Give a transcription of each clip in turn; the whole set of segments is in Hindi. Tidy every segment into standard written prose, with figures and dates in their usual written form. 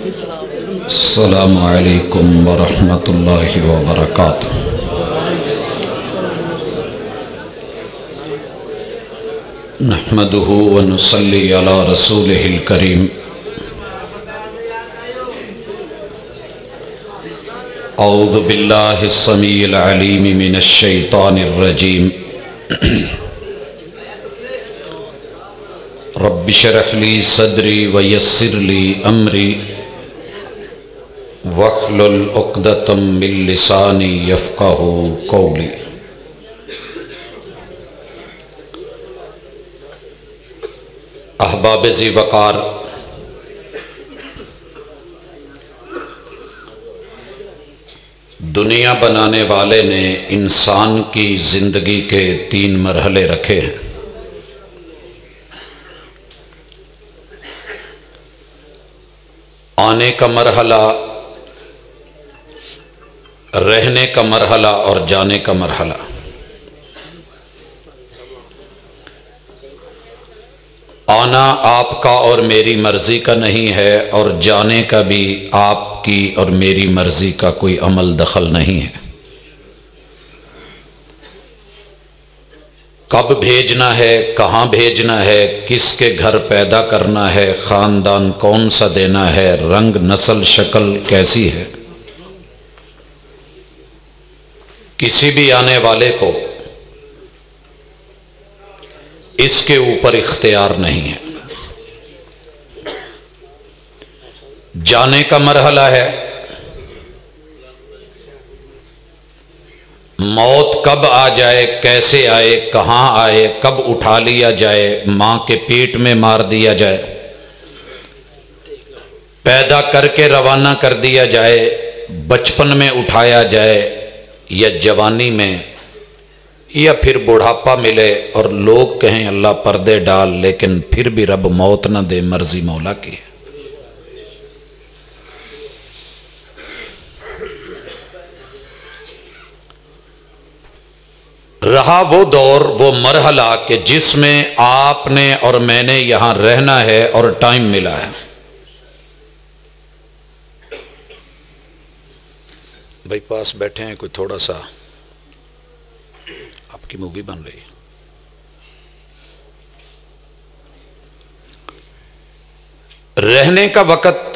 अस्सलामु अलैकुम वरहमतुल्लाहि वबरकातुहू। नहमदुहु व नुसल्ली अला रसूलिहिल करीम। औज़ु बिल्लाहि स्समीइल अलीम मिनश शैतानिर रजीम। रब्बि शरह ली सदरी व यस्सिर ली अमरी वहलुल उक़दतम मिन लिसानी यफ़क़हू क़ौली। अहबाब ज़ी वक़ार, दुनिया बनाने वाले ने इंसान की ज़िंदगी के 3 मरहले रखे हैं। आने का मरहला, रहने का मरहला और जाने का मरहला। आना आपका और मेरी मर्जी का नहीं है और जाने का भी आपकी और मेरी मर्जी का कोई अमल दखल नहीं है। कब भेजना है, कहाँ भेजना है, किसके घर पैदा करना है, ख़ानदान कौन सा देना है, रंग नस्ल शक्ल कैसी है, किसी भी आने वाले को इसके ऊपर इख्तियार नहीं है। जाने का मरहला है, मौत कब आ जाए, कैसे आए, कहाँ आए, कब उठा लिया जाए, मां के पेट में मार दिया जाए, पैदा करके रवाना कर दिया जाए, बचपन में उठाया जाए या जवानी में, या फिर बुढ़ापा मिले और लोग कहें अल्लाह पर्दे डाल, लेकिन फिर भी रब मौत न दे, मर्जी मौला की। रहा वो दौर, वो मरहला कि जिसमें आपने और मैंने यहां रहना है और टाइम मिला है। भाई पास बैठे हैं, कोई थोड़ा सा, आपकी मूवी बन रही है। रहने का वक़्त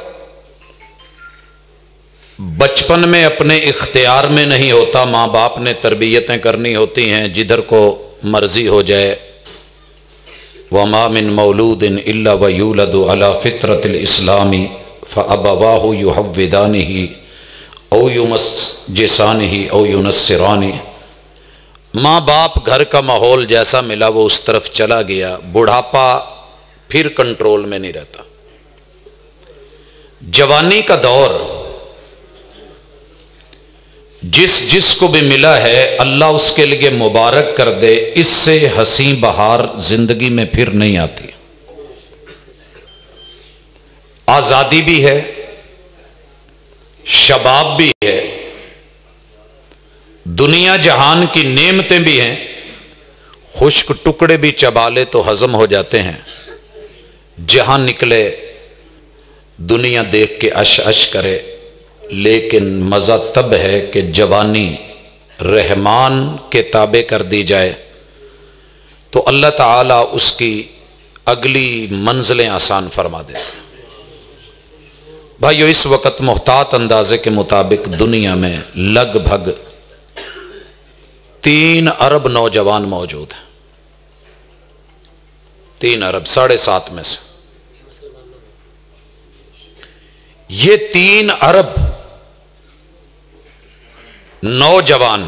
बचपन में अपने इख्तियार में नहीं होता, माँ बाप ने तरबियतें करनी होती हैं, जिधर को मर्जी हो जाए। वमा मिन मौलूदिन इल्ला व यूलदु अला फित्रतिल इस्लामी फ़अबवाहु युहव्विदानिही औ युमज्जिसानिही औ युनस्सिरानी। माँ बाप, घर का माहौल जैसा मिला वो उस तरफ चला गया। बुढ़ापा फिर कंट्रोल में नहीं रहता। जवानी का दौर जिसको भी मिला है, अल्लाह उसके लिए मुबारक कर दे। इससे हसी बहार जिंदगी में फिर नहीं आती। आजादी भी है, शबाब भी है, दुनिया जहान की नेमतें भी हैं। खुश्क टुकड़े भी चबा ले तो हजम हो जाते हैं। जहां निकले दुनिया देख के अश अश करे। लेकिन मज़ा तब है कि जवानी रहमान के ताबे कर दी जाए तो अल्लाह ताला उसकी अगली मंजिलें आसान फरमा देते हैं। भाइयों, इस वक्त मुहतात अंदाजे के मुताबिक दुनिया में लगभग 3 अरब नौजवान मौजूद हैं। 3 अरब, 7.5 में से ये 3 अरब नौजवान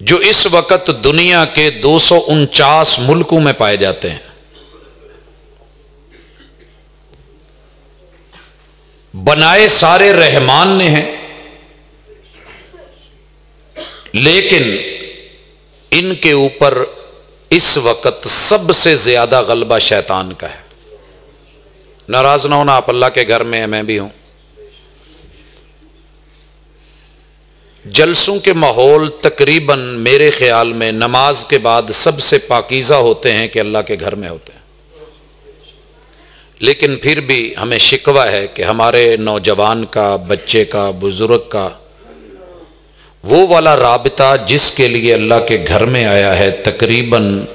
जो इस वक्त दुनिया के 249 मुल्कों में पाए जाते हैं, बनाए सारे रहमान ने हैं, लेकिन इनके ऊपर इस वक्त सबसे ज्यादा गलबा शैतान का है। नाराज ना होना, आप अल्लाह के घर में है, मैं भी हूं। जलसों के माहौल तकरीबन मेरे ख्याल में नमाज के बाद सबसे पाकीज़ा होते हैं कि अल्लाह के घर में होते हैं। लेकिन फिर भी हमें शिकवा है कि हमारे नौजवान का, बच्चे का, बुजुर्ग का वो वाला राबिता जिसके लिए अल्लाह के घर में आया है तकरीबन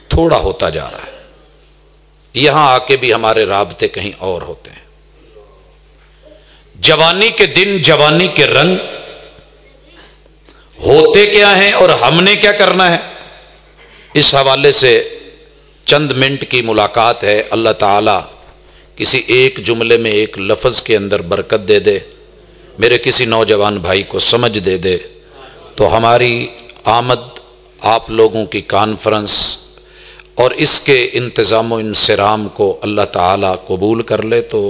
थोड़ा होता जा रहा है। यहां आके भी हमारे राबते कहीं और होते हैं। जवानी के दिन, जवानी के रंग होते क्या हैं और हमने क्या करना है, इस हवाले से चंद मिनट की मुलाकात है। अल्लाह ताला किसी एक जुमले में, एक लफ्ज़ के अंदर बरकत दे दे, मेरे किसी नौजवान भाई को समझ दे दे, तो हमारी आमद, आप लोगों की कॉन्फ्रेंस और इसके इंतज़ाम इंसराम को अल्लाह ताला कबूल कर ले तो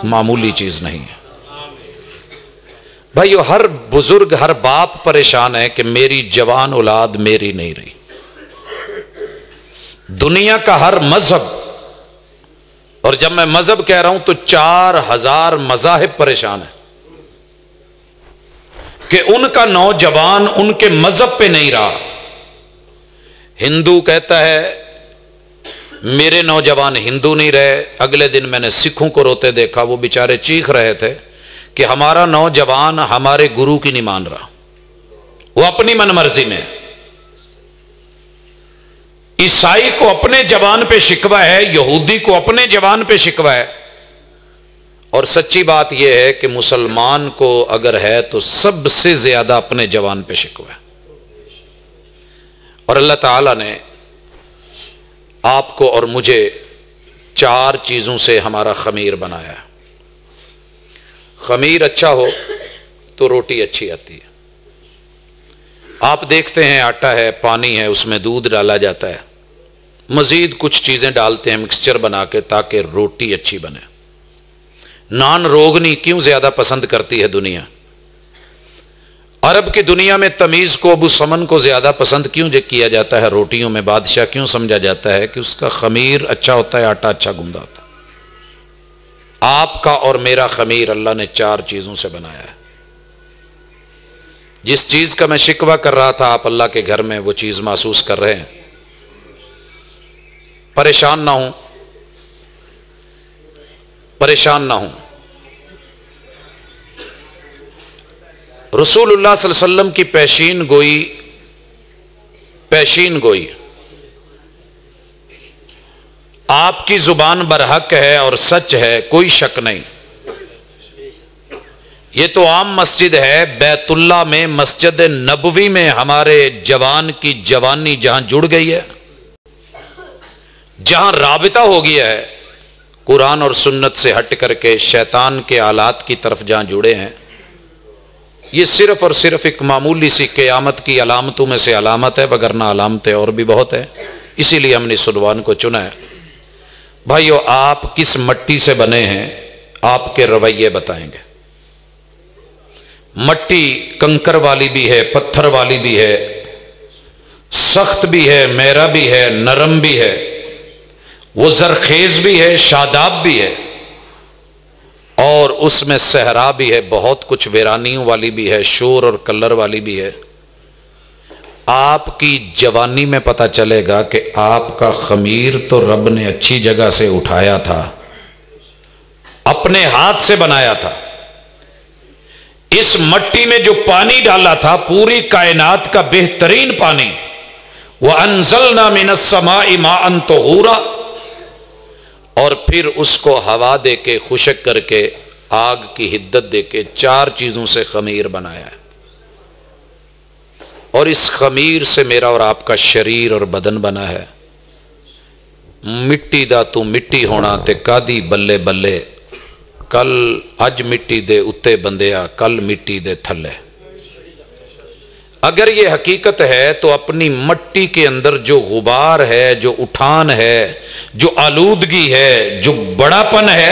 मामूली चीज़ नहीं है। भाइयों, हर बुजुर्ग, हर बाप परेशान है कि मेरी जवान औलाद मेरी नहीं रही। दुनिया का हर मजहब, और जब मैं मजहब कह रहा हूं तो 4000 मजाहिब परेशान है कि उनका नौजवान उनके मजहब पे नहीं रहा। हिंदू कहता है मेरे नौजवान हिंदू नहीं रहे। अगले दिन मैंने सिखों को रोते देखा, वो बेचारे चीख रहे थे कि हमारा नौजवान हमारे गुरु की नहीं मान रहा, वो अपनी मनमर्जी में। ईसाई को अपने जवान पे शिकवा है, यहूदी को अपने जवान पे शिकवा है, और सच्ची बात यह है कि मुसलमान को अगर है तो सबसे ज्यादा अपने जवान पे शिकवा है। और अल्लाह ताला ने आपको और मुझे 4 चीजों से हमारा खमीर बनाया है। खमीर अच्छा हो तो रोटी अच्छी आती है। आप देखते हैं आटा है, पानी है, उसमें दूध डाला जाता है, मजीद कुछ चीजें डालते हैं मिक्सचर बना के ताकि रोटी अच्छी बने। नान रोगनी क्यों ज्यादा पसंद करती है दुनिया? अरब की दुनिया में तमीज को, अबू समन को ज्यादा पसंद क्यों किया जाता है? रोटियों में बादशाह क्यों समझा जाता है? कि उसका खमीर अच्छा होता है, आटा अच्छा गूंदा होता है। आपका और मेरा खमीर अल्लाह ने 4 चीजों से बनाया है। जिस चीज का मैं शिकवा कर रहा था, आप अल्लाह के घर में वो चीज महसूस कर रहे हैं। परेशान ना हूं, परेशान ना हूं। रसूलुल्लाह सल्लल्लाहु अलैहि वसल्लम की पेशीन गोई आपकी जुबान बरहक है और सच है, कोई शक नहीं। ये तो आम मस्जिद है, बैतुल्लाह में, मस्जिद नबवी में हमारे जवान की जवानी जहां जुड़ गई है, जहां राबिता हो गया है कुरान और सुन्नत से हट करके शैतान के आलात की तरफ जहां जुड़े हैं, ये सिर्फ और सिर्फ एक मामूली सी क़यामत की अलामतों में से अलामत है, वगरना अलामतें और भी बहुत है। इसीलिए हमने इस उन्वान को चुना है। भाइयों, आप किस मट्टी से बने हैं आपके रवैये बताएंगे। मट्टी कंकर वाली भी है, पत्थर वाली भी है, सख्त भी है, मेरा भी है, नरम भी है, वो जरखेज भी है, शादाब भी है, और उसमें सहरा भी है, बहुत कुछ वीरानियों वाली भी है, शोर और कलर वाली भी है। आपकी जवानी में पता चलेगा कि आपका खमीर तो रब ने अच्छी जगह से उठाया था, अपने हाथ से बनाया था। इस मट्टी में जो पानी डाला था, पूरी कायनात का बेहतरीन पानी, वह अनज़लना मिनस समाई माअन तहूरा, और फिर उसको हवा दे के, खुशक करके, आग की हिद्दत दे के 4 चीजों से खमीर बनाया है। और इस खमीर से मेरा और आपका शरीर और बदन बना है। मिट्टी दा तू मिट्टी होना ते कादी बल्ले बल्ले, कल अज मिट्टी दे उत्ते बंदिया, कल मिट्टी दे थल्ले। अगर ये हकीकत है तो अपनी मट्टी के अंदर जो गुबार है, जो उठान है, जो आलूदगी है, जो बड़ापन है,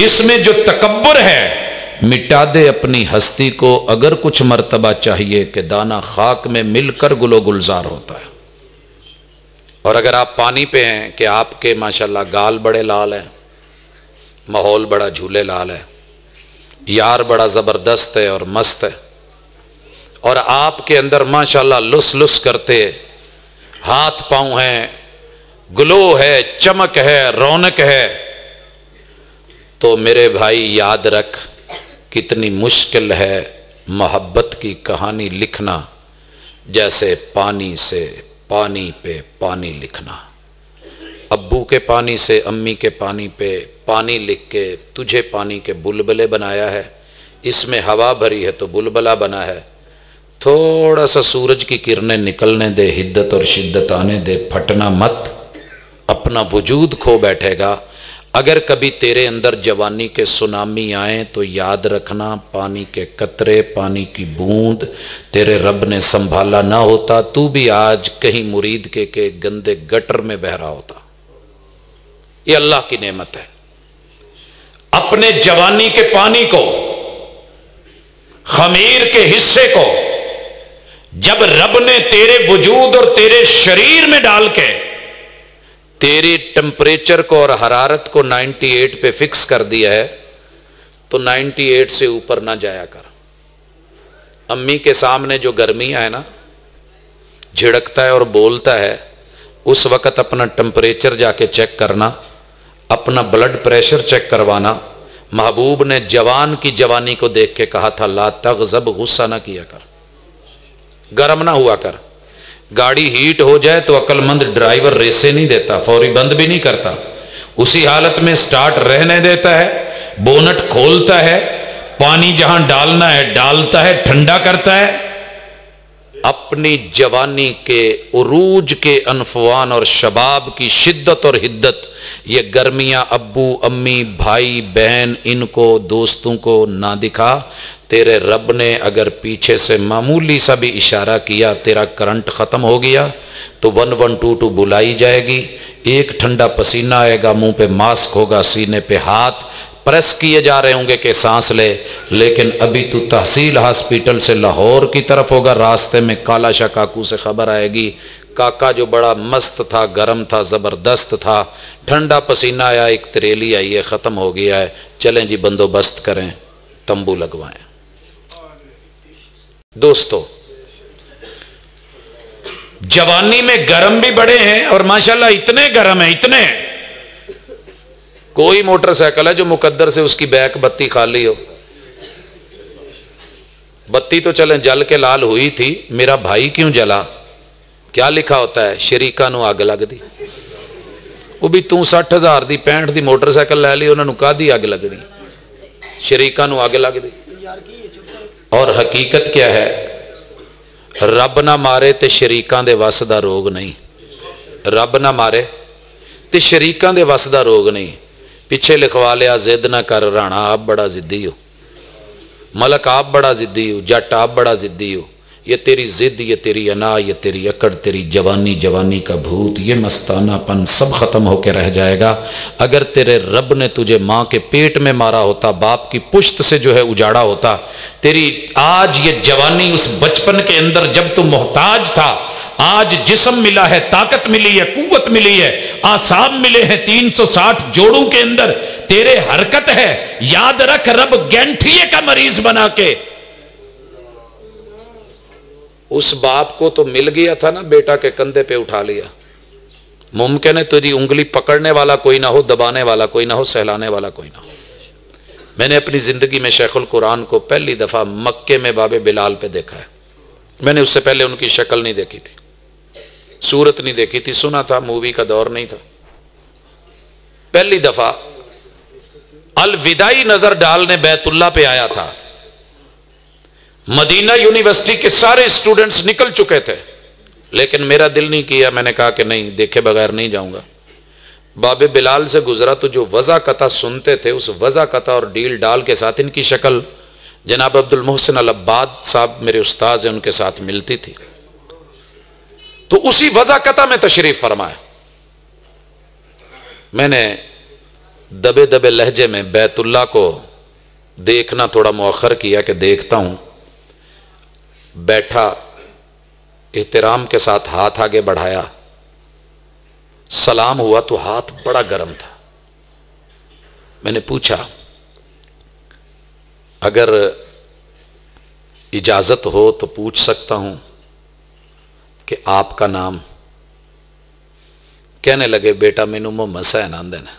इसमें जो तकब्बुर है, मिटा दे अपनी हस्ती को। अगर कुछ मर्तबा चाहिए कि दाना खाक में मिलकर गुलो गुलजार होता है। और अगर आप पानी पे हैं कि आपके माशाल्लाह गाल बड़े लाल हैं, माहौल बड़ा झूले लाल है, यार बड़ा ज़बरदस्त है और मस्त है, और आपके अंदर माशाल्लाह लुस लुस करते हाथ पाँव हैं, ग्लो है, चमक है, रौनक है। तो मेरे भाई याद रख, कितनी मुश्किल है मोहब्बत की कहानी लिखना, जैसे पानी से पानी पे पानी लिखना। अब्बू के पानी से अम्मी के पानी पे पानी लिख के तुझे पानी के बुलबुले बनाया है। इसमें हवा भरी है तो बुलबुला बना है। थोड़ा सा सूरज की किरणें निकलने दे, हिद्दत और शिद्दत आने दे, फटना मत, अपना वजूद खो बैठेगा। अगर कभी तेरे अंदर जवानी के सुनामी आए तो याद रखना, पानी के कतरे, पानी की बूंद तेरे रब ने संभाला ना होता, तू भी आज कहीं मुरीद के गंदे गटर में बह रहा होता। ये अल्लाह की नेमत है। अपने जवानी के पानी को, खमीर के हिस्से को जब रब ने तेरे वजूद और तेरे शरीर में डाल के तेरे टेम्परेचर को और हरारत को 98 पे फिक्स कर दिया है, तो 98 से ऊपर ना जाया कर। अम्मी के सामने जो गर्मियां है ना, झिड़कता है और बोलता है, उस वक्त अपना टेम्परेचर जाके चेक करना, अपना ब्लड प्रेशर चेक करवाना। महबूब ने जवान की जवानी को देख के कहा था, ला तग़ज़ब, गुस्सा ना किया कर, गर्म ना हुआ कर। गाड़ी हीट हो जाए तो अक्लमंद ड्राइवर रेसे नहीं देता, फौरी बंद भी नहीं करता, उसी हालत में स्टार्ट रहने देता है, बोनट खोलता है, पानी जहां डालना है डालता है, ठंडा करता है। अपनी जवानी के उरूज के अनफवान और शबाब की शिद्दत और हिद्दत, ये गर्मियां अब्बू अम्मी भाई बहन इनको दोस्तों को ना दिखा। तेरे रब ने अगर पीछे से मामूली सा भी इशारा किया, तेरा करंट ख़त्म हो गया, तो 1122 बुलाई जाएगी। एक ठंडा पसीना आएगा, मुंह पे मास्क होगा, सीने पे हाथ प्रेस किए जा रहे होंगे कि सांस ले। लेकिन अभी तू तहसील हॉस्पिटल से लाहौर की तरफ होगा, रास्ते में काला शाह काकू से खबर आएगी, काका जो बड़ा मस्त था, गर्म था, ज़बरदस्त था, ठंडा पसीना आया, एक तरेली आई है, ख़त्म हो गया है, चलें जी बंदोबस्त करें, तंबू लगवाएं। दोस्तों, जवानी में गरम भी बड़े हैं और माशाल्लाह इतने गरम है, इतने। कोई मोटरसाइकिल है जो मुकद्दर से उसकी बैक बत्ती खाली हो, बत्ती तो चले जल के लाल हुई थी, मेरा भाई क्यों जला, क्या लिखा होता है, शरीका नू अग लग दी। वो भी तू 60,000 दी 65 दी मोटरसाइकिल लै ली, उन्होंने कादी अग लगनी, शरीका नू अग लग दी। और हकीकत क्या है, रब ना मारे ते शरीकां दे वस दा रोग नहीं, रब ना मारे ते शरीकां दे वस दा रोग नहीं। पिछे लिखवा लिया, जिद ना कर राणा आप बड़ा जिद्दी हो, मलक आप बड़ा जिद्दी हो, जट आप बड़ा जिद्दी हो। ये तेरी जिद, ये तेरी अना, ये तेरी अकड़, तेरी जवानी, जवानी का भूत, ये मस्तानापन सब खत्म होकर रह जाएगा। अगर तेरे रब ने तुझे माँ के पेट में मारा होता, बाप की पुश्त से जो है उजाड़ा होता, तेरी आज ये जवानी उस बचपन के अंदर जब तू मोहताज था, आज जिस्म मिला है, ताकत मिली है, कुव्वत मिली है, आसाब मिले हैं 360 जोड़ों के अंदर, तेरे हरकत है। याद रख, रब गैंठिए का मरीज बना के उस बाप को तो मिल गया था ना, बेटा के कंधे पे उठा लिया। मुमकिन है तुझी उंगली पकड़ने वाला कोई ना हो, दबाने वाला कोई ना हो, सहलाने वाला कोई ना हो। मैंने अपनी जिंदगी में शेखुल कुरान को पहली दफा मक्के में बाबे बिलाल पे देखा है। मैंने उससे पहले उनकी शक्ल नहीं देखी थी, सूरत नहीं देखी थी, सुना था, मूवी का दौर नहीं था। पहली दफा अलविदाई नजर डालने बैतुल्ला पे आया था। मदीना यूनिवर्सिटी के सारे स्टूडेंट्स निकल चुके थे, लेकिन मेरा दिल नहीं किया, मैंने कहा कि नहीं, देखे बगैर नहीं जाऊंगा। बाबे बिलाल से गुजरा तो जो वज़ा कता सुनते थे, उस वज़ा कता और डील डाल के साथ इनकी शक्ल जनाब अब्दुल मोहसिन अल अब्बाद साहब मेरे उस्ताद हैं, उनके साथ मिलती थी। तो उसी वज़ा कता में तशरीफ फरमाया। मैंने दबे दबे लहजे में बैतुल्ला को देखना थोड़ा मुअख्खर किया कि देखता हूं। बैठा, एहतराम के साथ हाथ आगे बढ़ाया, सलाम हुआ तो हाथ बड़ा गर्म था। मैंने पूछा, अगर इजाजत हो तो पूछ सकता हूं कि आपका नाम? कहने लगे बेटा मैनू मोहम्मद हुसैन आंदे ने।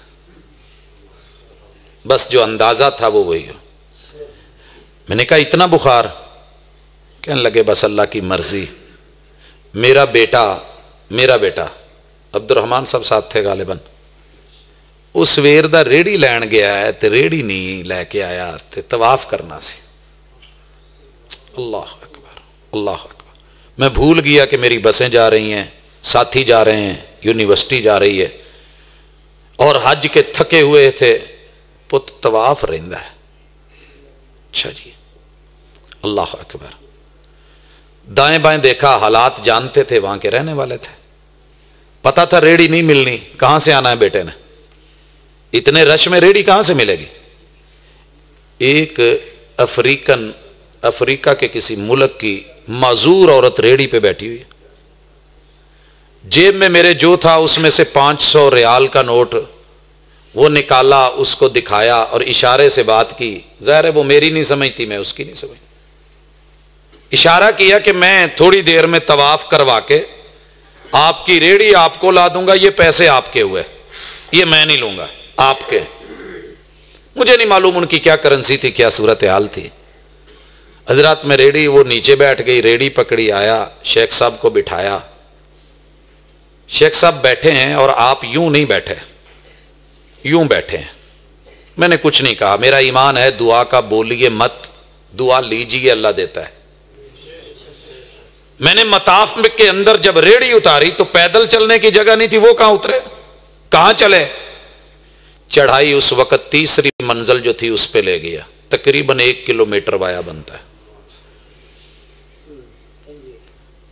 बस जो अंदाजा था वो वही हो। मैंने कहा इतना बुखार? कहने लगे बस अल्लाह की मर्जी। मेरा बेटा अब्दुर्रहमान सब साथ थे गालिबन, उस सवेर दा रेड़ी लैन गया है ते रेड़ी नहीं लैके आया ते तवाफ करना सी। अल्लाह अकबर, अल्लाह अकबर। मैं भूल गया कि मेरी बसें जा रही हैं, साथी जा रहे हैं, यूनिवर्सिटी जा रही है और हज के थके हुए थे। पुत तवाफ रहिंदा है। अच्छा जी, अल्लाह अकबर। दाएं बाएं देखा, हालात जानते थे, वहां के रहने वाले थे, पता था रेड़ी नहीं मिलनी। कहां से आना है बेटे ने, इतने रश में रेड़ी कहां से मिलेगी। एक अफ्रीका के किसी मुल्क की माजूर औरत रेड़ी पे बैठी हुई है। जेब में मेरे जो था उसमें से 500 रियाल का नोट वो निकाला, उसको दिखाया और इशारे से बात की। ज़ाहिर है वो मेरी नहीं समझती, मैं उसकी नहीं समझ। इशारा किया कि मैं थोड़ी देर में तवाफ करवा के आपकी रेड़ी आपको ला दूंगा, ये पैसे आपके हुए, ये मैं नहीं लूंगा, आपके। मुझे नहीं मालूम उनकी क्या करेंसी थी, क्या सूरत हाल थी। हजरत में रेड़ी, वो नीचे बैठ गई, रेड़ी पकड़ी, आया शेख साहब को बिठाया। शेख साहब बैठे हैं और आप यूं नहीं बैठे, यूं बैठे हैं। मैंने कुछ नहीं कहा, मेरा ईमान है दुआ का बोलिए मत, दुआ लीजिए, अल्लाह देता है। मैंने मताफ के अंदर जब रेड़ी उतारी तो पैदल चलने की जगह नहीं थी, वो कहां उतरे, कहां चले। चढ़ाई उस वक्त तीसरी मंजिल जो थी उस पे ले गया, तकरीबन 1 किलोमीटर वाया बनता है।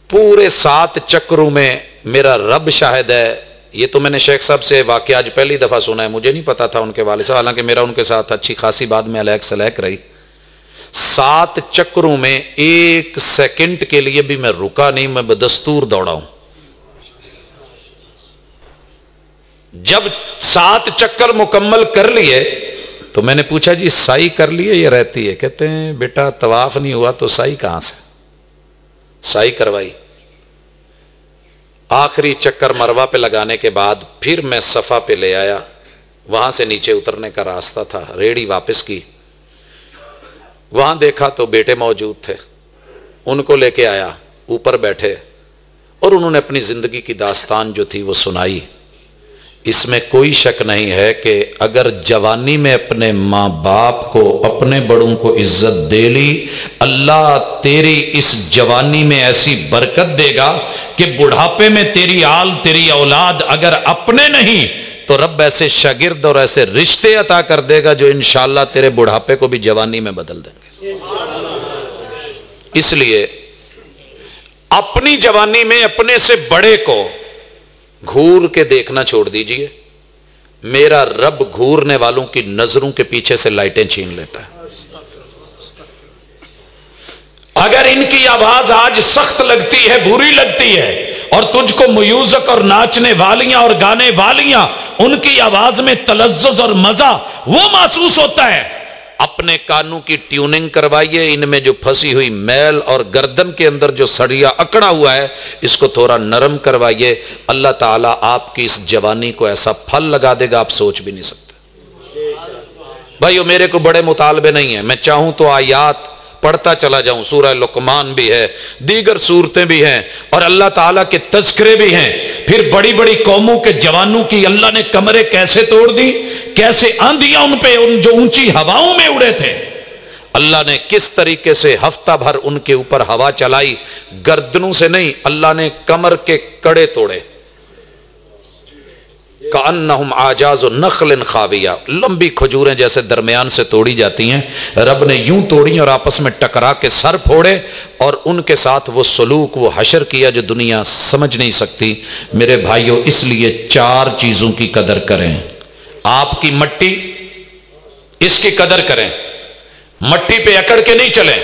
पूरे 7 चक्रों में मेरा रब शाहिद है। ये तो मैंने शेख साहब से वाकई आज पहली दफा सुना है, मुझे नहीं पता था उनके वाले से, हालांकि मेरा उनके साथ अच्छी खासी बाद में अलैक सलैक रही। 7 चक्रों में 1 सेकंड के लिए भी मैं रुका नहीं, मैं बदस्तूर दौड़ा हूं। जब 7 चक्कर मुकम्मल कर लिए तो मैंने पूछा जी साई कर लिए ये रहती है? कहते हैं बेटा तवाफ नहीं हुआ तो साई कहां से। साई करवाई। आखिरी चक्कर मरवा पे लगाने के बाद फिर मैं सफा पे ले आया, वहां से नीचे उतरने का रास्ता था, रेड़ी वापस की। वहां देखा तो बेटे मौजूद थे, उनको लेके आया, ऊपर बैठे और उन्होंने अपनी जिंदगी की दास्तान जो थी वो सुनाई। इसमें कोई शक नहीं है कि अगर जवानी में अपने माँ बाप को, अपने बड़ों को इज्जत दे ली, अल्लाह तेरी इस जवानी में ऐसी बरकत देगा कि बुढ़ापे में तेरी आल, तेरी औलाद अगर अपने नहीं तो रब ऐसे शागिर्द और ऐसे रिश्ते अता कर देगा जो इंशाअल्लाह तेरे बुढ़ापे को भी जवानी में बदल देंगे। इसलिए अपनी जवानी में अपने से बड़े को घूर के देखना छोड़ दीजिए। मेरा रब घूरने वालों की नजरों के पीछे से लाइटें छीन लेता है। अगर इनकी आवाज आज सख्त लगती है, बुरी लगती है और तुझको म्यूजिक और नाचने वालियां और गाने वालियां उनकी आवाज में तलज्जुज और मजा वो महसूस होता है, अपने कानों की ट्यूनिंग करवाइए। इनमें जो फंसी हुई मैल और गर्दन के अंदर जो सड़िया अकड़ा हुआ है इसको थोड़ा नरम करवाइए। अल्लाह ताला आपकी इस जवानी को ऐसा फल लगा देगा आप सोच भी नहीं सकते। भाइयों मेरे को बड़े मुतालबे नहीं है, मैं चाहूं तो आयात पढ़ता चला जाऊं, सूरह लुकमान भी है, दीगर सूरतें भी हैं और अल्लाह ताला के तज़किरे भी हैं। फिर बड़ी बड़ी कौमों के जवानों की अल्लाह ने कमरे कैसे तोड़ दी, कैसे आंधियां उन पे, उन जो ऊंची हवाओं में उड़े थे, अल्लाह ने किस तरीके से हफ्ता भर उनके ऊपर हवा चलाई। गर्दनों से नहीं, अल्लाह ने कमर के कड़े तोड़े। कान्नहुम आजाज़ु नख़लिन ख़ाविया, लंबी खजूरें जैसे दरमियान से तोड़ी जाती हैं, रब ने यूं तोड़ी और आपस में टकरा के सर फोड़े और उनके साथ वो सलूक, वो हशर किया जो दुनिया समझ नहीं सकती। मेरे भाइयों इसलिए 4 चीजों की कदर करें। आपकी मट्टी, इसकी कदर करें, मट्टी पे अकड़ के नहीं चलें।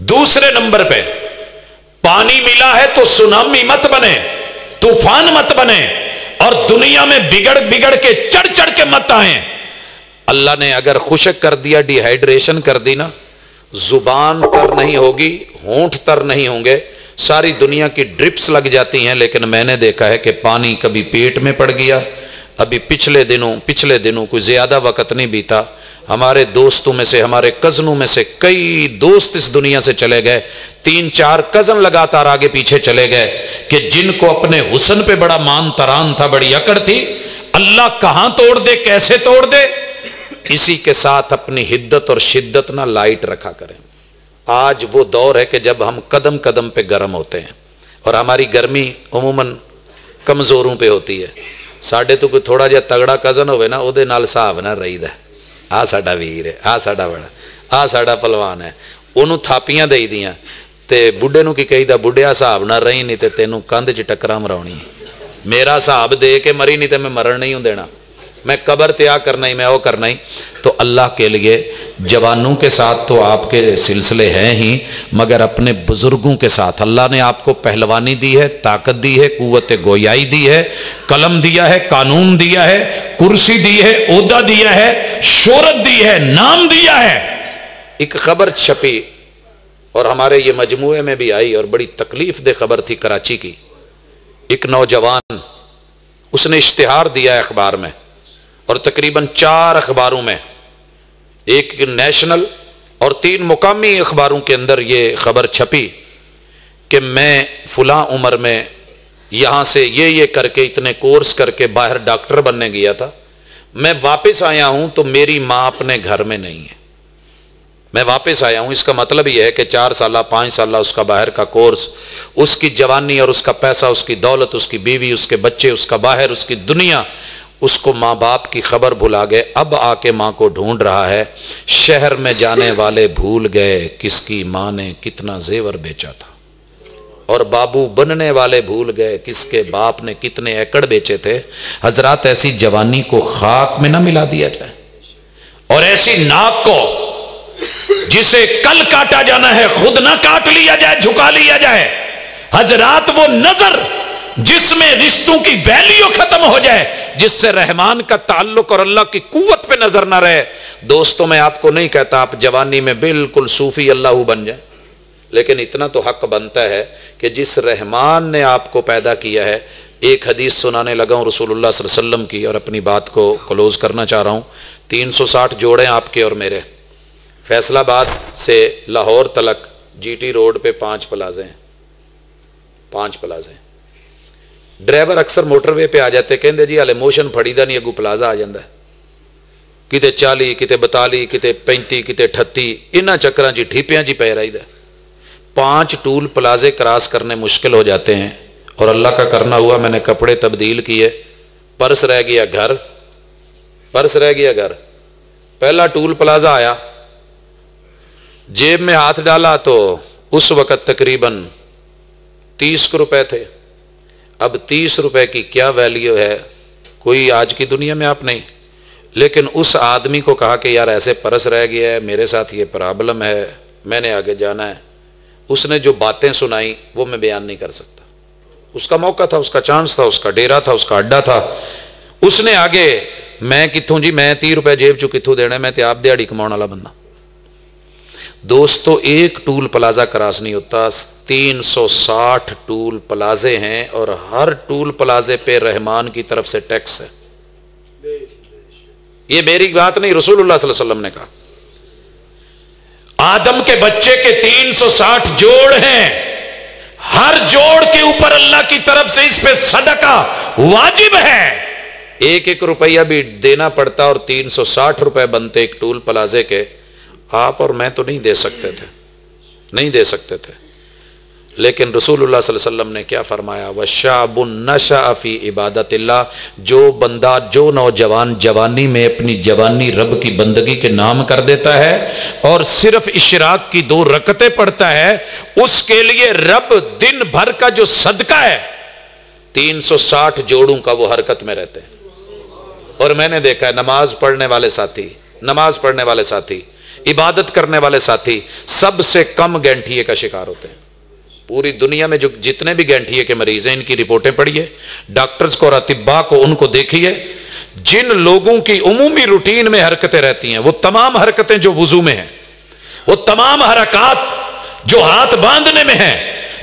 दूसरे नंबर पे पानी मिला है तो सुनामी मत बने, तूफान मत बने और दुनिया में बिगड़ बिगड़ के चढ़ चढ़ के मत आए। अल्लाह ने अगर खुशक कर दिया, डिहाइड्रेशन कर दी ना, जुबान तर नहीं होगी, होंठ तर नहीं होंगे, सारी दुनिया की ड्रिप्स लग जाती हैं, लेकिन मैंने देखा है कि पानी कभी पेट में पड़ गया। अभी पिछले दिनों कोई ज़्यादा वक्त नहीं बीता, हमारे दोस्तों में से, हमारे कज़नों में से कई दोस्त इस दुनिया से चले गए। 3-4 कज़न लगातार आगे पीछे चले गए कि जिनको अपने हुस्न पे बड़ा मान तरान था, बड़ी अकड़ थी, अल्लाह कहां तोड़ दे, कैसे तोड़ दे। इसी के साथ अपनी हिद्दत और शिद्दत ना लाइट रखा करें। आज वो दौर है कि जब हम कदम कदम पे गर्म होते हैं, और हमारी गर्मी अमूमन कमज़ोरों पे होती है। साढ़े तो कोई थोड़ा जिहा तगड़ा कज़न होवे ना, उहदे नाल हिसाब ना रहीदा। आ साडा वीर है, आ साडा बड़ा, आ साडा पहलवान है, उहनूं थापियां देई दियां ते बुढ़े नूं की कहीदा, बुढ़िया हिसाब ना रही, नहीं ते तैनूं कंध च टक्करां मराउणी। मेरा हिसाब दे के मरी, नहीं तो मैं मरण नहीं देना, मैं कब्र त्याग करना ही, मैं वो करना ही। तो अल्लाह के लिए जवानों के साथ तो आपके सिलसिले हैं ही, मगर अपने बुजुर्गों के साथ अल्लाह ने आपको पहलवानी दी है, ताकत दी है, कुव्वत गोयाई दी है, कलम दिया है, कानून दिया है, कुर्सी दी है, ओहदा दिया है, शोहरत दी है, नाम दिया है। एक खबर छपी और हमारे ये मजमूए में भी आई, और बड़ी तकलीफ दे खबर थी कराची की। एक नौजवान, उसने इश्तिहार दिया अखबार में, और तकरीबन 4 अखबारों में, एक नेशनल और 3 मुकामी अखबारों के अंदर ये खबर छपी कि मैं फुला उम्र में यहाँ से ये करके, इतने कोर्स करके बाहर डॉक्टर बनने गया था, मैं वापस आया हूँ तो मेरी माँ अपने घर में नहीं है, मैं वापस आया हूँ। इसका मतलब यह है कि 4 साल 5 साल उसका बाहर का कोर्स, उसकी जवानी और उसका पैसा, उसकी दौलत, उसकी बीवी, उसके बच्चे, उसका बाहर, उसकी दुनिया, उसको माँ बाप की खबर भुला गए। अब आके माँ को ढूंढ रहा है। शहर में जाने वाले भूल गए किसकी माँ ने कितना जेवर बेचा था, और बाबू बनने वाले भूल गए किसके बाप ने कितने एकड़ बेचे थे। हजरात, ऐसी जवानी को खाक में ना मिला दिया जाए, और ऐसी नाक को जिसे कल काटा जाना है खुद ना काट लिया जाए, झुका लिया जाए। हजरात, वो नजर जिसमें रिश्तों की वैल्यू खत्म हो जाए, जिससे रहमान का ताल्लुक और अल्लाह की कुव्वत पे नजर ना रहे। दोस्तों, मैं आपको नहीं कहता आप जवानी में बिल्कुल सूफी अल्लाहू बन जाए, लेकिन इतना तो हक बनता है कि जिस रहमान ने आपको पैदा किया है। एक हदीस सुनाने लगा हूँ रसूलुल्लाह सल्लल्लाहु अलैहि वसल्लम की, और अपनी बात को क्लोज करना चाह रहा हूँ। 360 जोड़े आपके और मेरे। फैसलाबाद से लाहौर तलक GT रोड पे 5 प्लाजे हैं, 5 प्लाजे। ड्राइवर अक्सर मोटरवे पे आ जाते, कहते जी हाले मोशन फड़ीदा नहीं, अगू प्लाजा आ जाता है, किते 40, किते 42, किते 35, किते 38, इन्हां चक्करां च ठीपियां च पै रहीदा। 5 टूल प्लाजे क्रॉस करने मुश्किल हो जाते हैं, और अल्लाह का करना हुआ, मैंने कपड़े तब्दील किए, पर्स रह गया घर, पर्स रह गया घर। पहला टूल प्लाजा आया, जेब में हाथ डाला तो उस वक़्त तकरीबन 30 रुपए थे। अब 30 रुपए की क्या वैल्यू है कोई आज की दुनिया में आप नहीं, लेकिन उस आदमी को कहा कि यार ऐसे पर्स रह गया है, मेरे साथ ये प्रॉब्लम है, मैंने आगे जाना है। उसने जो बातें सुनाई वो मैं बयान नहीं कर सकता। उसका मौका था, उसका चांस था, उसका डेरा था, उसका अड्डा था। उसने आगे, मैं कितों जी, मैं 30 रुपए जेब चो कितों देना, मैं तो आप दिहाड़ी कमाने वाला बंदा। दोस्तों, एक टूल प्लाजा क्रॉस नहीं होता, 360 टूल प्लाजे हैं, और हर टूल प्लाजे पे रहमान की तरफ से टैक्स है। ये मेरी बात नहीं, रसूलुल्लाह सल्लल्लाहु अलैहि वसल्लम ने कहा। आदम के बच्चे के 360 जोड़ हैं, हर जोड़ के ऊपर अल्लाह की तरफ से इस पे सदका वाजिब है। 1-1 रुपया भी देना पड़ता, और 360 रुपए बनते एक टूल प्लाजे के। आप और मैं तो नहीं दे सकते थे, नहीं दे सकते थे, लेकिन रसूलुल्लाह सल्लल्लाहु अलैहि वसल्लम ने क्या फरमाया, वशाबुन नशा फी इबादतिल्लाह, जो बंदा, जो नौजवान जवानी में अपनी जवानी रब की बंदगी के नाम कर देता है और सिर्फ इशराक की 2 रकतें पढ़ता है, उसके लिए रब दिन भर का जो सदका है 360 जोड़ों का वो हरकत में रहते हैं। और मैंने देखा है नमाज पढ़ने वाले साथी, नमाज पढ़ने वाले साथी, इबादत करने वाले साथी सबसे कम गैंठिए का शिकार होते हैं। पूरी दुनिया में जो जितने भी गैंठिए के मरीज हैं, इनकी रिपोर्टें पढ़िए, डॉक्टर्स को और अतिब्बा को, उनको देखिए। जिन लोगों की उमूमी रूटीन में हरकतें रहती हैं, वो तमाम हरकतें जो वुजू में हैं, वो तमाम हरकत जो हाथ बांधने में हैं,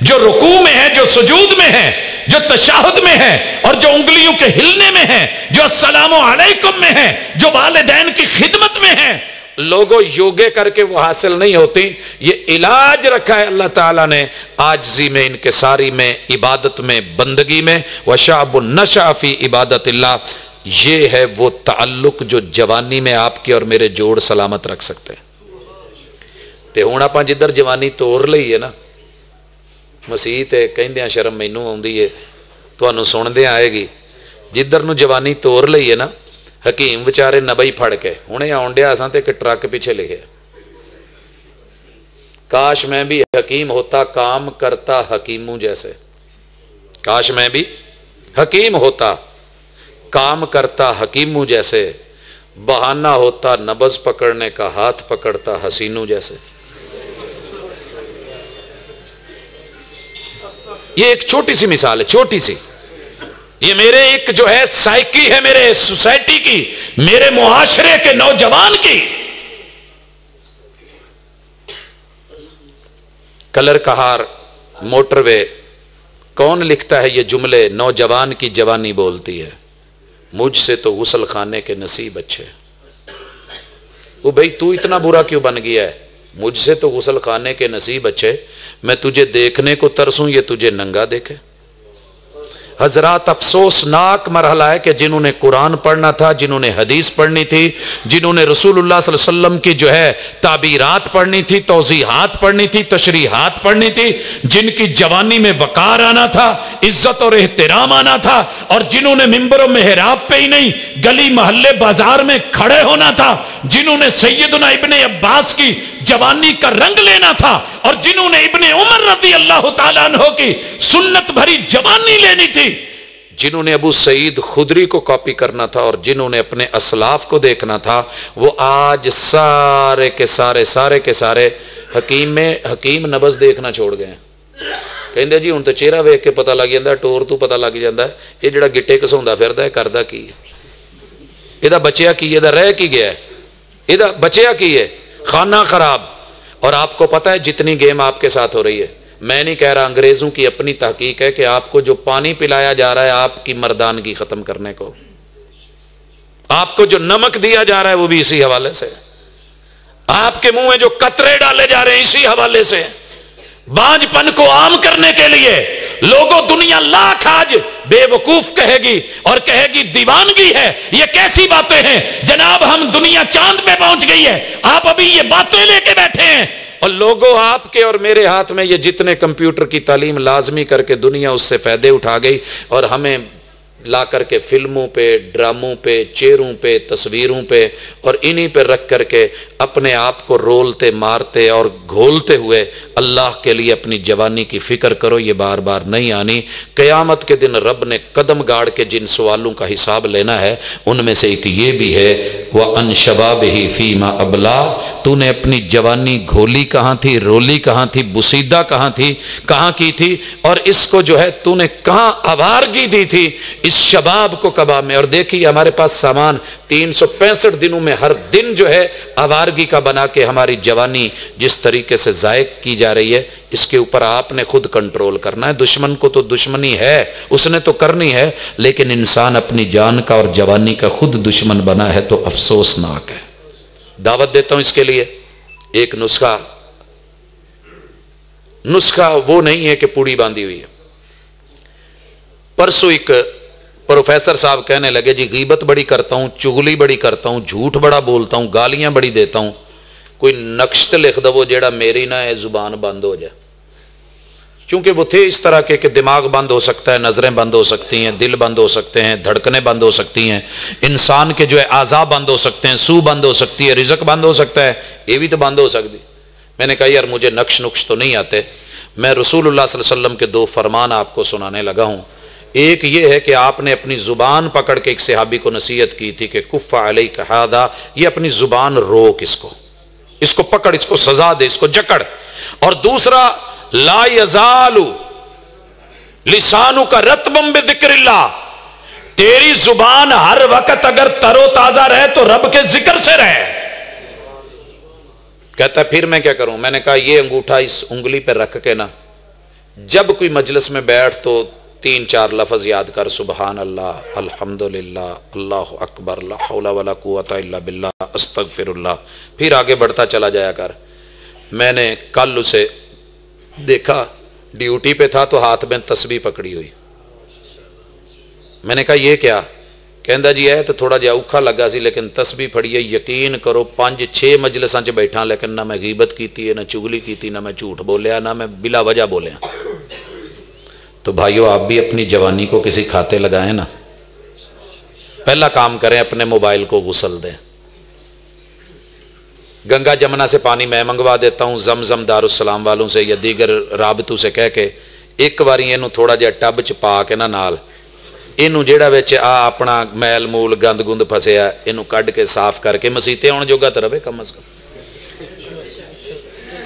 जो रुकू में है, जो सुजूद में है, जो तशाहुद में है, और जो उंगलियों के हिलने में है, जो अस्सलामु अलैकुम में है, जो वालिदैन की खिदमत में है, लोगों योगे करके वो हासिल नहीं होती। ये इलाज रखा है अल्लाह ताला ने आजजी में, इनकिसारी में, इबादत में, बंदगी में। वशाबुन नशा फी इबादतिल्लाह, ये है वो ताल्लुक जो जवानी में आपके और मेरे जोड़ सलामत रख सकते हैं। तो हुण आपां जिधर जवानी तोड़ लई है ना, मसीह ते कहंदियां शर्म मैनू आउंदी है, तुहानू सुणदियां आएगी, जिधर नू जवानी तोड़ लई है ना, हकीम विचारे नबई फड़ के हुणे आउण डिया असां ते एक ट्रक पीछे लिखे, काश मैं भी हकीम होता काम करता हकीमों जैसे, काश मैं भी हकीम होता काम करता हकीमों जैसे, बहाना होता नबज पकड़ने का हाथ पकड़ता हसीनों जैसे। ये एक छोटी सी मिसाल है, छोटी सी, ये मेरे एक जो है साइकी है, मेरे सोसाइटी की, मेरे मुआशरे के नौजवान की। कलर कहार मोटरवे, कौन लिखता है ये जुमले? नौजवान की जवानी बोलती है, मुझसे तो गुसल खाने के नसीब अच्छे। वो भाई तू इतना बुरा क्यों बन गया है? मुझसे तो गुसल खाने के नसीब अच्छे, मैं तुझे देखने को तरसूं, ये तुझे नंगा देखे। हजरात, अफसोसनाक मरहला है कि जिन्होंने कुरान पढ़ना था, जिन्होंने हदीस पढ़नी थी, जिन्होंने रसूलुल्लाह सल्लल्लाहु अलैहि वसल्लम की जो है ताबीरात पढ़नी थी, तौजीहात पढ़नी थी, तशरीहात पढ़नी थी, जिनकी जवानी में वकार आना था, इज्जत और एहतराम आना था, और जिन्होंने मिंबर मेहराब पे ही नहीं गली मोहल्ले बाजार में खड़े होना था, जिन्होंने सैयदना इब्ने अब्बास की जवानी का रंग लेना था, और जिन्होंने इब्ने उमर रज़ी अल्लाह ताला अन्हु की सुन्नत भरी जवानी लेनी थी, जिन्होंने अबू सईद खुदरी को कॉपी करना था, और जिन्होंने अपने असलाफ को देखना था, वो आज सारे के सारे हकीम नबज देखना छोड़ गए। कहते जी हुण तो चेहरा वेख के पता लग जाता, टोर तू पता लग जाता है ये जिहड़ा गिट्टे घसाउंदा फिरदा है करदा की है, इहदा बचिया की, इहदा रह की गया है, इहदा बचिया की है, खाना खराब। और आपको पता है जितनी गेम आपके साथ हो रही है, मैं नहीं कह रहा, अंग्रेजों की अपनी तहकीक है कि आपको जो पानी पिलाया जा रहा है आपकी मर्दानगी खत्म करने को, आपको जो नमक दिया जा रहा है वो भी इसी हवाले से, आपके मुंह में जो कतरे डाले जा रहे हैं इसी हवाले से, बांझपन को आम करने के लिए। लोगों, दुनिया लाख आज बेवकूफ कहेगी और कहेगी दीवानगी है, ये कैसी बातें हैं जनाब, हम दुनिया चांद पे पहुंच गई है, आप अभी ये बातें लेके बैठे हैं। और लोगों, आपके और मेरे हाथ में ये जितने कंप्यूटर की तालीम लाजमी करके दुनिया उससे फायदे उठा गई, और हमें ला करके फिल्मों पे, ड्रामों पे, चेहरों पे, तस्वीरों पे और इन्हीं पे रख करके अपने आप को रोलते मारते और घोलते हुए अल्लाह के लिए अपनी जवानी की फिक्र करो, ये बार बार नहीं आनी। क़यामत के दिन रब ने कदम गाड़ के जिन सवालों का हिसाब लेना है उनमें से एक ये भी है, वह अनशबाबिही फीमा अबला, तूने अपनी जवानी घोली कहाँ थी, रोली कहाँ थी, बुसीदा कहाँ थी, कहाँ की थी, और इसको जो है तूने कहाँ आवारगी दी थी इस शबाब को कबा में। और देखिए हमारे पास सामान 365 दिनों में हर दिन जो है आवारगी का बना के हमारी जवानी जिस तरीके से ज़ायक की जा रही है, इसके ऊपर आपने खुद कंट्रोल करना है। दुश्मन को तो दुश्मनी है, उसने तो करनी है, लेकिन इंसान अपनी जान का और जवानी का खुद दुश्मन बना है तो अफसोसनाक है। दावत देता हूं इसके लिए एक नुस्खा वो नहीं है कि पूड़ी बांधी हुई है। परसों एक प्रोफेसर साहब कहने लगे, जी गीबत बड़ी करता हूं, चुगली बड़ी करता हूं, झूठ बड़ा बोलता हूं, गालियां बड़ी देता हूं, कोई नक्श लिख दवो जेड़ा मेरी ना है जुबान बंद हो जाए। क्योंकि वो थे इस तरह के कि दिमाग बंद हो सकता है, नजरें बंद हो सकती हैं, दिल बंद हो सकते हैं, धड़कनें बंद हो सकती हैं, इंसान के जो है आज़ा बंद हो सकते हैं, सूह बंद हो सकती है, रिज़्क बंद हो सकता है, ये भी तो बंद हो सकती। मैंने कहा यार मुझे नक्श नुक्श तो नहीं आते, मैं रसूलुल्लाह सल्लल्लाहु अलैहि वसल्लम के 2 फरमान आपको सुनाने लगा हूँ। एक ये है कि आपने अपनी जुबान पकड़ के एक सहाबी को नसीहत की थी कि कुफ़ा अलैका हादा, ये अपनी जुबान रोक, इसको पकड़, इसको सजा दे, इसको जकड़। और दूसरा, ला यज़ालु लिसानु का रतबम बिज़िक्रिल्लाह, तेरी जुबान हर वक्त अगर तरोताजा रहे तो रब के जिक्र से रहे। कहता फिर मैं क्या करूं? मैंने कहा ये अंगूठा इस उंगली पर रख के ना जब कोई मजलिस में बैठ तो 3-4 लफ्ज़ याद कर, सुबहान अल्लाह, अल्हम्दुलिल्लाह, अल्लाहु अकबर, ला हौला वला कुव्वता इल्ला बिल्लाह, अस्तगफिरुल्लाह, फिर आगे बढ़ता चला जाया कर। मैंने कल उसे देखा, ड्यूटी पे था तो हाथ में तस्बीह पकड़ी हुई। मैंने कहा ये क्या? कहता जी है तो थोड़ा जिहा औखा लगा सी, लेकिन तस्बीह फड़ी है। यकीन करो 5-6 मजलिसां च बैठा, लेकिन ना मैं गीबत की है, ना चुगली की, ना मैं झूठ बोलिया, ना मैं बिला वजह बोलिया। तो भाइयों, आप भी अपनी जवानी को किसी खाते लगाएं ना। पहला काम करें, अपने मोबाइल को गुसल दें। गंगा जमुना से पानी मैं मंगवा देता हूँ, जमजम दारुस्सलाम वालों से या दीगर राबतू से कह के एक बारी इनू थोड़ा जिहा टब च पा के ना नाल इनू जेड़ा विच आ अपना मैल मूल गंद गुंद फसिया इनू कढ़ के साफ करके मसीते आने जोगा तो रहे कम अज कम।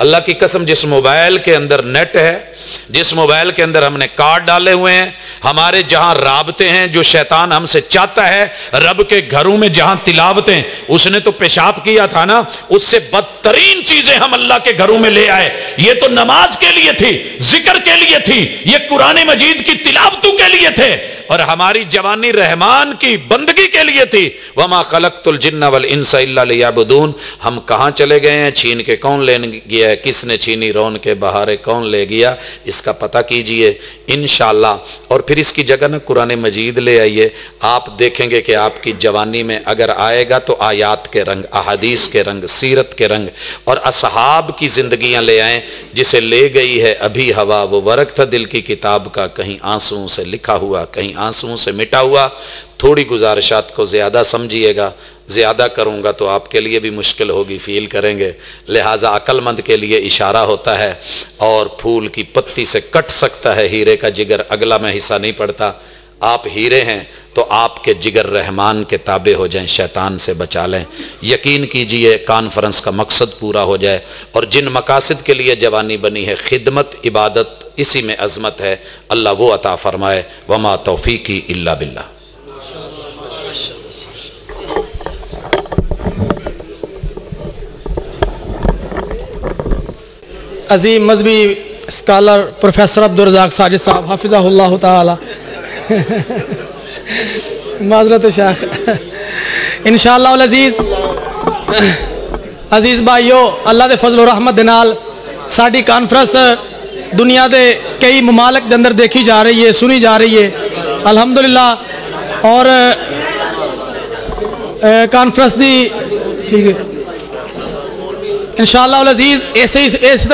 अल्लाह की कसम, जिस मोबाइल के अंदर नेट है, जिस मोबाइल के अंदर हमने कार्ड डाले हुए हैं, हमारे जहां राबते हैं जो शैतान हमसे चाहता है, रब के घरों में जहां तिलावतें, उसने तो पेशाब किया था ना, उससे बदतरीन चीजें हम अल्लाह के घरों में ले आए। ये तो नमाज के लिए थी, जिक्र के लिए थी, ये कुरान मजीद की तिलावतों के लिए थे, और हमारी जवानी रहमान की बंदगी के लिए थी। वमा खलक़तुल जिन्ना वल इंसा इल्ला लियअबुदून। हम कहां चले गए हैं? छीन के कौन ले गया है? किसने छीनी रौन के बहारे कौन ले गया? इसका पता कीजिए इंशाअल्लाह। और फिर इसकी जगह ना कुरान मजीद ले आइए, आप देखेंगे कि आपकी जवानी में अगर आएगा तो आयात के रंग, अहादीस के रंग, सीरत के रंग और असहाब की जिंदगियां ले आएं। जिसे ले गई है अभी हवा, वो वर्क था दिल की किताब का, कहीं आंसुओं से लिखा हुआ, कहीं आंसुओं से मिटा हुआ। थोड़ी गुजारिशात को ज़्यादा समझिएगा, ज़्यादा करूँगा तो आपके लिए भी मुश्किल होगी, फील करेंगे। लिहाजा अक्लमंद के लिए इशारा होता है, और फूल की पत्ती से कट सकता है हीरे का जिगर, अगला में हिस्सा नहीं पड़ता। आप हीरे हैं तो आपके जिगर रहमान के ताबे हो जाएं, शैतान से बचा लें। यकीन कीजिए कॉन्फ्रेंस का मकसद पूरा हो जाए, और जिन मकासद के लिए जवानी बनी है, खिदमत, इबादत, इसी में अजमत है। अल्लाह वो अता फरमाए। वमा तौफीकी इल्ला बिल्लाह। अजीम मजहबी स्कॉलर प्रोफेसर अब्दुल रज़ाक साजिद साहब हाफिज़हुल्लाह ताला माज़रत शेख इंशाअल्लाह अज़ीज़। अजीज़ भाइयों, अल्लाह दे फजल और रहमत दे नाल साडी कॉन्फ्रेंस दुनिया के कई ममालिक के अंदर देखी जा रही है, सुनी जा रही है अल्हम्दुलिल्लाह। और कॉन्फ्रेंस दी ठीक है इंशाअल्लाह अज़ीज़ ऐसे ही इस